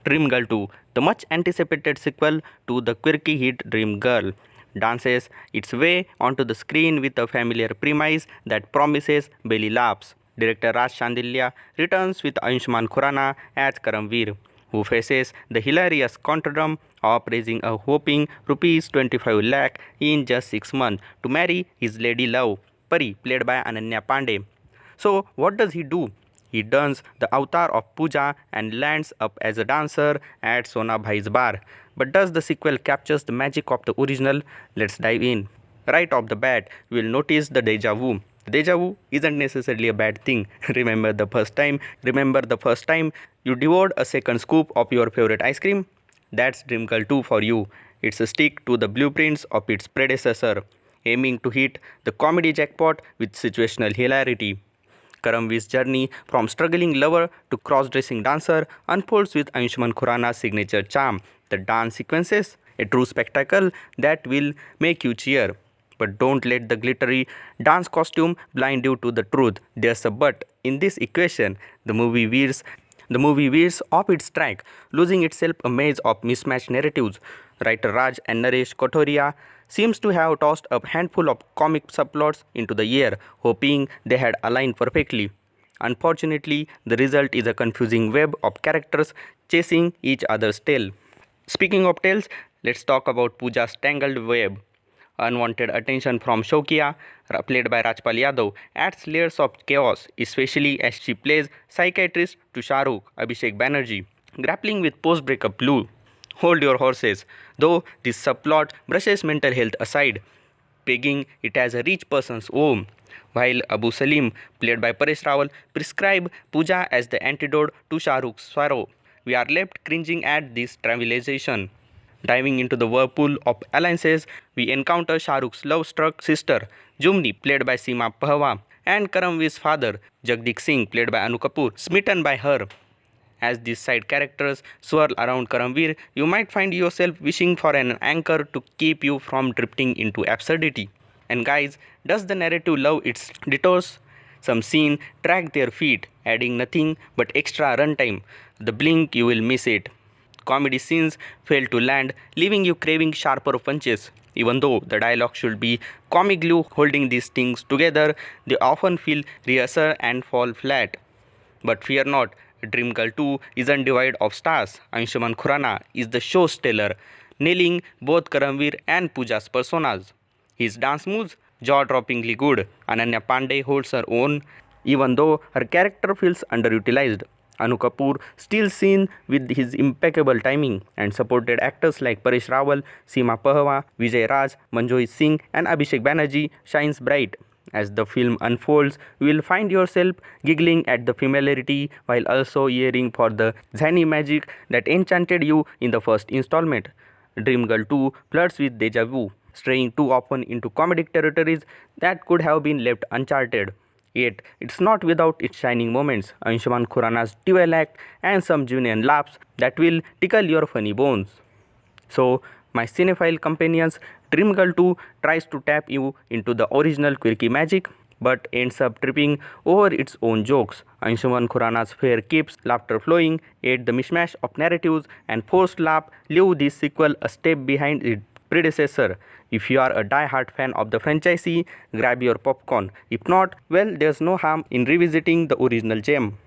Dream Girl 2, the much anticipated sequel to the quirky hit Dream Girl, dances its way onto the screen with a familiar premise that promises belly laughs. Director Raj Shandilya returns with Ayushmann Khurrana as Karamveer, who faces the hilarious conundrum of raising a whopping rupees 25 lakh in just 6 months to marry his lady love, Pari, played by Ananya Pandey. So, what does he do? He dons the avatar of Pooja and lands up as a dancer at Sona Bhai's bar. But does the sequel captures the magic of the original? Let's dive in. Right off the bat, you will notice the deja vu. Deja vu isn't necessarily a bad thing. Remember the first time? Remember the first time you devoured a second scoop of your favorite ice cream? That's Dream Girl 2 for you. It's a stick to the blueprints of its predecessor, aiming to hit the comedy jackpot with situational hilarity. Karamveer's journey from struggling lover to cross-dressing dancer unfolds with Ayushmann Khurrana's signature charm. The dance sequences, a true spectacle that will make you cheer. But don't let the glittery dance costume blind you to the truth. There's a but in this equation. The movie veers off its track, losing itself a maze of mismatched narratives. Writer Raj and Naresh Kotoria seems to have tossed a handful of comic subplots into the air, hoping they had aligned perfectly. Unfortunately, the result is a confusing web of characters chasing each other's tail. Speaking of tails, let's talk about Pooja's tangled web. Unwanted attention from Shokia, played by Rajpal Yadav, adds layers of chaos, especially as she plays psychiatrist to Shahrukh, Abhishek Banerjee, grappling with post-breakup blue. Hold your horses, though this subplot brushes mental health aside, pegging it as a rich person's home, while Abu Salim, played by Paresh Rawal, prescribe Pooja as the antidote to Shahrukh's sorrow. We are left cringing at this trivialization. Diving into the whirlpool of alliances, we encounter Shahrukh's love-struck sister, Jumni, played by Seema Pahwa, and Karamveer's father, Jagdeep Singh, played by Anu Kapoor, smitten by her. As these side characters swirl around Karamveer, you might find yourself wishing for an anchor to keep you from drifting into absurdity. And guys, does the narrative love its detours? Some scene drag their feet, adding nothing but extra runtime. The blink you will miss it. Comedy scenes fail to land, leaving you craving sharper punches. Even though the dialogue should be comic glue holding these things together, they often feel rehearsed and fall flat. But fear not, Dream Girl 2 isn't devoid of stars. Ayushmann Khurrana is the show's stellar, nailing both Karamveer and Pooja's personas. His dance moves, jaw-droppingly good. Ananya Pandey holds her own, even though her character feels underutilized. Anu Kapoor still seen with his impeccable timing, and supported actors like Paresh Rawal, Seema Pahwa, Vijay Raj, Manjot Singh and Abhishek Banerjee shines bright. As the film unfolds, you will find yourself giggling at the familiarity while also yearning for the zany magic that enchanted you in the first installment. Dream Girl 2 flirts with deja vu, straying too often into comedic territories that could have been left uncharted. Yet, it's not without its shining moments, Ayushmann Khurrana's dual act and some genuine laughs that will tickle your funny bones. So, my cinephile companions, Dream Girl 2 tries to tap you into the original quirky magic, but ends up tripping over its own jokes. Ayushmann Khurrana's fare keeps laughter flowing, yet the mishmash of narratives and forced laugh leave this sequel a step behind its predecessor. If you are a die-hard fan of the franchisee, grab your popcorn. If not, well, there's no harm in revisiting the original gem.